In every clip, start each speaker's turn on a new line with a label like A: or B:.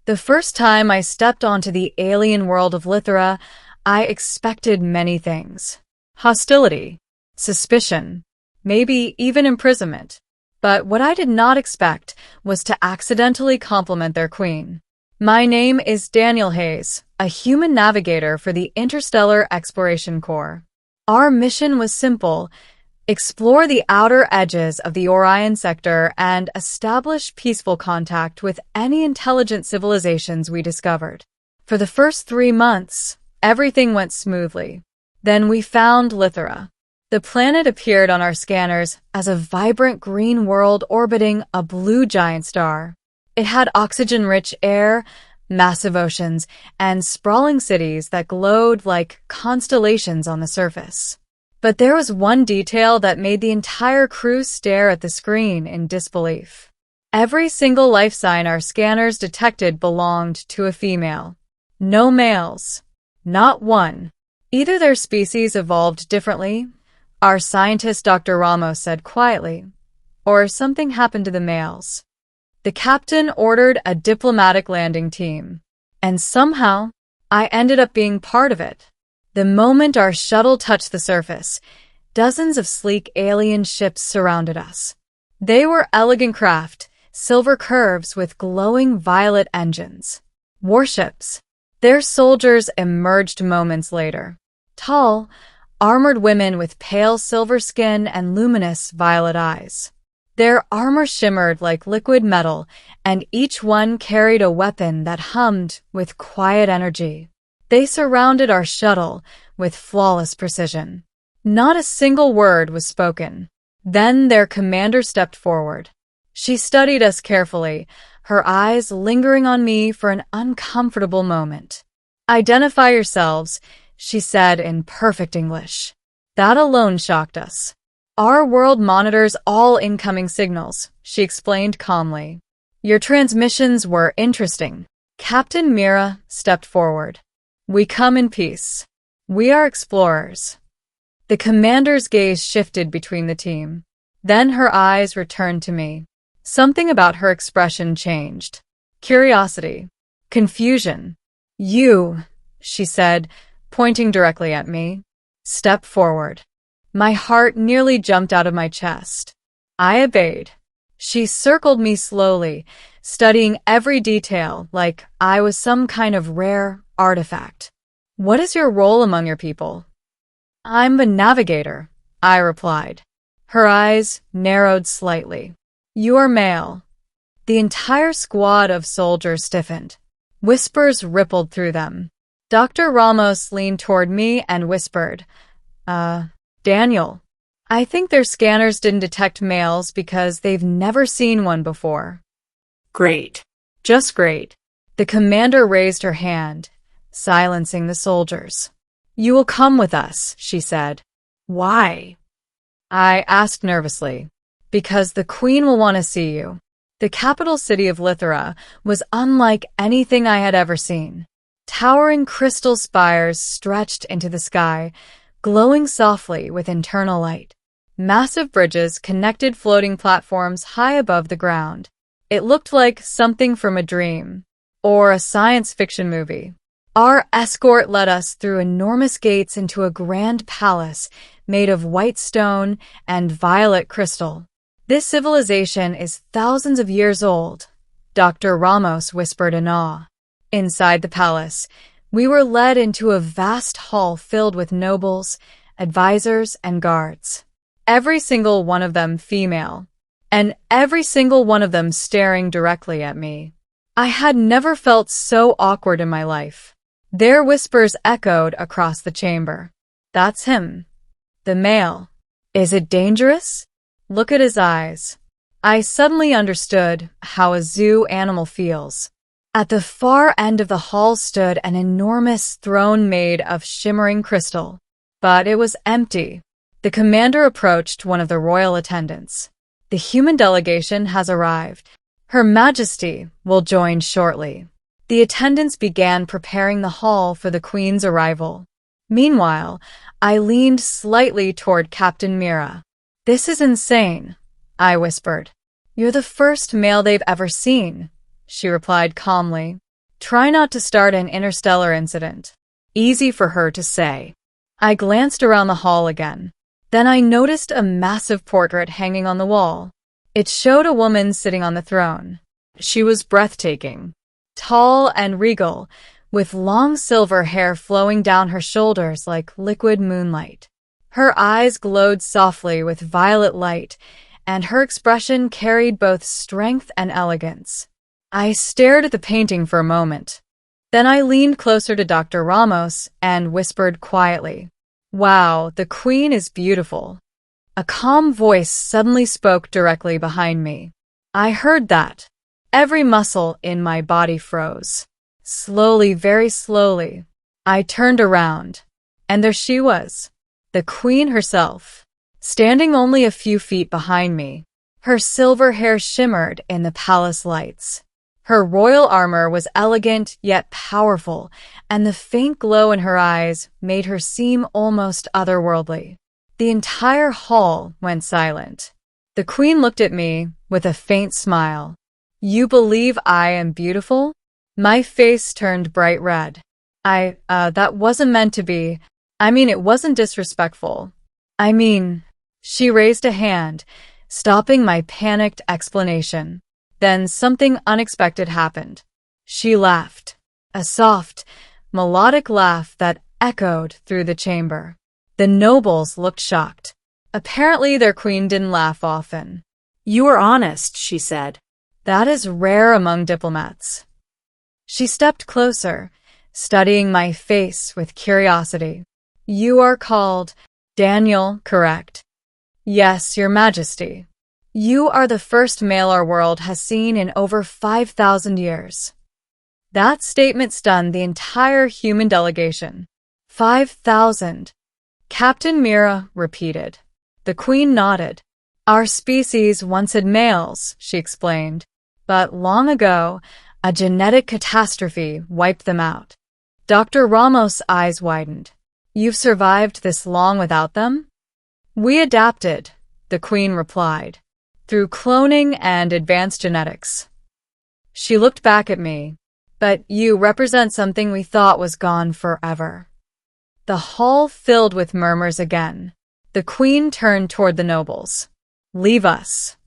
A: The first time I stepped onto the alien world of Lithera, I expected many things. Hostility, suspicion, maybe even imprisonment. But what I did not expect was to accidentally compliment their queen. My name is Daniel Hayes, a human navigator for the Interstellar Exploration Corps. Our mission was simple: explore the outer edges of the Orion sector and establish peaceful contact with any intelligent civilizations we discovered. For the first 3 months, everything went smoothly. Then we found Lithera. The planet appeared on our scanners as a vibrant green world orbiting a blue giant star. It had oxygen-rich air, massive oceans, and sprawling cities that glowed like constellations on the surface. But there was one detail that made the entire crew stare at the screen in disbelief. Every single life sign our scanners detected belonged to a female. No males. Not one. Either their species evolved differently, our scientist Dr. Ramos said quietly, or something happened to the males. The captain ordered a diplomatic landing team, and somehow I ended up being part of it. The moment our shuttle touched the surface, dozens of sleek alien ships surrounded us. They were elegant craft, silver curves with glowing violet engines. Warships. Their soldiers emerged moments later. Tall, armored women with pale silver skin and luminous violet eyes. Their armor shimmered like liquid metal, and each one carried a weapon that hummed with quiet energy. They surrounded our shuttle with flawless precision. Not a single word was spoken. Then their commander stepped forward. She studied us carefully, her eyes lingering on me for an uncomfortable moment. "Identify yourselves," she said in perfect English. That alone shocked us. "Our world monitors all incoming signals," she explained calmly. "Your transmissions were interesting." Captain Mira stepped forward. "We come in peace. We are explorers." The commander's gaze shifted between the team. Then her eyes returned to me. Something about her expression changed. Curiosity. Confusion. "You," she said, pointing directly at me. "Step forward." My heart nearly jumped out of my chest. I obeyed. She circled me slowly, studying every detail like I was some kind of rare artifact. "What is your role among your people?" "I'm a navigator," I replied. Her eyes narrowed slightly. "You are male." The entire squad of soldiers stiffened. Whispers rippled through them. Dr. Ramos leaned toward me and whispered, Daniel, I think their scanners didn't detect males because they've never seen one before."
B: "Great."
A: "Just great." The commander raised her hand, silencing the soldiers. "You will come with us," she said.
B: "Why?"
A: I asked nervously. "Because the Queen will want to see you." The capital city of Lithera was unlike anything I had ever seen. Towering crystal spires stretched into the sky, glowing softly with internal light. Massive bridges connected floating platforms high above the ground. It looked like something from a dream, or a science fiction movie. Our escort led us through enormous gates into a grand palace made of white stone and violet crystal. "This civilization is thousands of years old," Dr. Ramos whispered in awe. Inside the palace, we were led into a vast hall filled with nobles, advisors, and guards. Every single one of them female, and every single one of them staring directly at me. I had never felt so awkward in my life. Their whispers echoed across the chamber. "That's him. The male. Is it dangerous? Look at his eyes." I suddenly understood how a zoo animal feels. At the far end of the hall stood an enormous throne made of shimmering crystal. But it was empty. The commander approached one of the royal attendants. "The human delegation has arrived. Her Majesty will join shortly." The attendants began preparing the hall for the Queen's arrival. Meanwhile, I leaned slightly toward Captain Mira. "This is insane," I whispered. "You're the first male they've ever seen," she replied calmly. Try not to start an interstellar incident. Easy for her to say. I glanced around the hall again. Then I noticed a massive portrait hanging on the wall. It showed a woman sitting on the throne. She was breathtaking, tall and regal, with long silver hair flowing down her shoulders like liquid moonlight. Her eyes glowed softly with violet light, and her expression carried both strength and elegance. I stared at the painting for a moment. Then I leaned closer to Dr. Ramos and whispered quietly, "Wow, the Queen is beautiful." A calm voice suddenly spoke directly behind me. I heard that. Every muscle in my body froze. Slowly, very slowly, I turned around, and there she was, the Queen herself, standing only a few feet behind me. Her silver hair shimmered in the palace lights. Her royal armor was elegant yet powerful, and the faint glow in her eyes made her seem almost otherworldly. The entire hall went silent. The Queen looked at me with a faint smile. "You believe I am beautiful?" My face turned bright red. That wasn't meant to be. It wasn't disrespectful. She raised a hand, stopping my panicked explanation. Then something unexpected happened. She laughed, a soft, melodic laugh that echoed through the chamber. The nobles looked shocked. Apparently their queen didn't laugh often.
B: "You are honest," she said.
A: "That is rare among diplomats." She stepped closer, studying my face with curiosity. "You are called Daniel, correct?" "Yes, Your Majesty. You are the first male our world has seen in over 5,000 years." That statement stunned the entire human delegation. 5,000. Captain Mira repeated. The Queen nodded. "Our species once had males," she explained, "but long ago, a genetic catastrophe wiped them out." Dr. Ramos' eyes widened. "You've survived this long without them?" "We adapted," the Queen replied, "through cloning and advanced genetics." She looked back at me. "But you represent something we thought was gone forever." The hall filled with murmurs again. The Queen turned toward the nobles. "Leave us."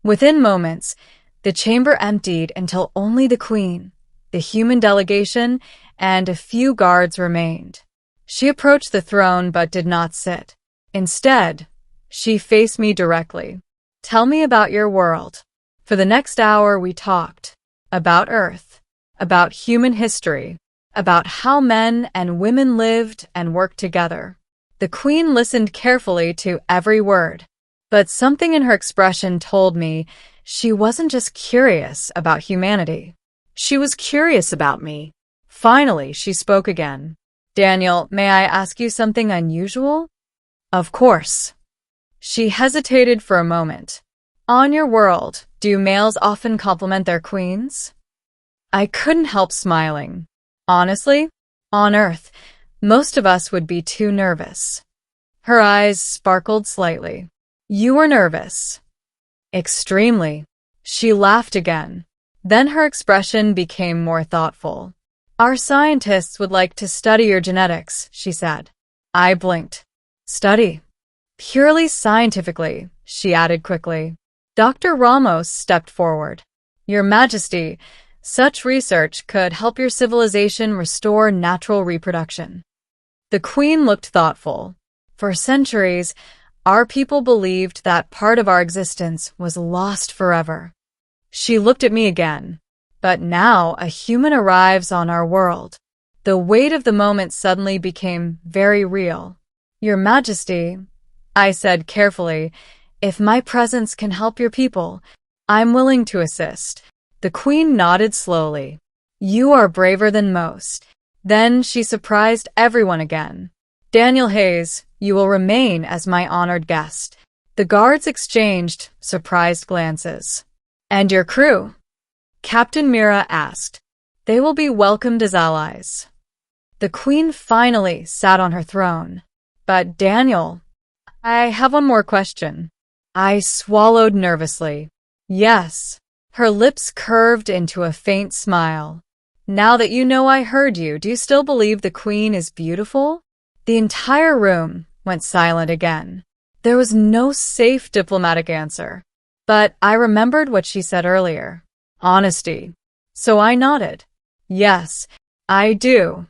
A: Within moments, the chamber emptied until only the Queen, the human delegation, and a few guards remained. She approached the throne but did not sit. Instead, she faced me directly. "Tell me about your world." For the next hour we talked. About Earth. About human history. About how men and women lived and worked together. The Queen listened carefully to every word. But something in her expression told me she wasn't just curious about humanity.
B: She was curious about me.
A: Finally, she spoke again. "Daniel, may I ask you something unusual?" "Of course." She hesitated for a moment. "On your world, do males often compliment their queens?" I couldn't help smiling. Honestly, on Earth, most of us would be too nervous. Her eyes sparkled slightly. "You were nervous?" "Extremely." She laughed again. Then her expression became more thoughtful. "Our scientists would like to study your genetics," she said. I blinked. "Study?" "Purely scientifically," she added quickly. Dr. Ramos stepped forward. "Your Majesty, such research could help your civilization restore natural reproduction." The Queen looked thoughtful. For centuries, our people believed that part of our existence was lost forever. She looked at me again. "But now a human arrives on our world." The weight of the moment suddenly became very real. "Your Majesty," I said carefully, "if my presence can help your people, I'm willing to assist." The Queen nodded slowly. "You are braver than most." Then she surprised everyone again. "Daniel Hayes, you will remain as my honored guest." The guards exchanged surprised glances. "And your crew?" Captain Mira asked. "They will be welcomed as allies." The Queen finally sat on her throne. "But Daniel, I have one more question." I swallowed nervously. "Yes." Her lips curved into a faint smile. Now that you know I heard you, do you still believe the Queen is beautiful? The entire room went silent again. There was no safe diplomatic answer. But I remembered what she said earlier. Honesty. So I nodded. Yes, I do.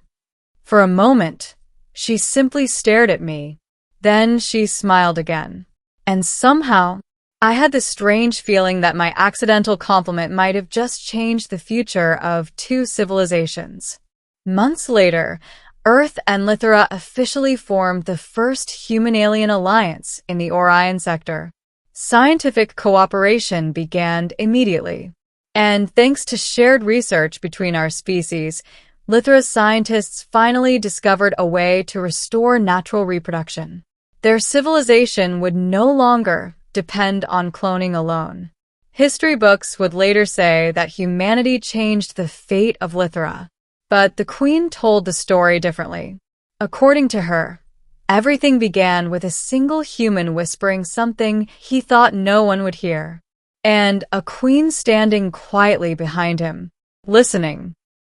A: For a moment, she simply stared at me. Then she smiled again. And somehow, I had this strange feeling that my accidental compliment might have just changed the future of two civilizations. Months later, Earth and Lithra officially formed the first human-alien alliance in the Orion sector. Scientific cooperation began immediately. And thanks to shared research between our species, Lithra's scientists finally discovered a way to restore natural reproduction. Their civilization would no longer depend on cloning alone. History books would later say that humanity changed the fate of Lithra, but the Queen told the story differently. According to her, everything began with a single human whispering something he thought no one would hear, and a queen standing quietly behind him, listening.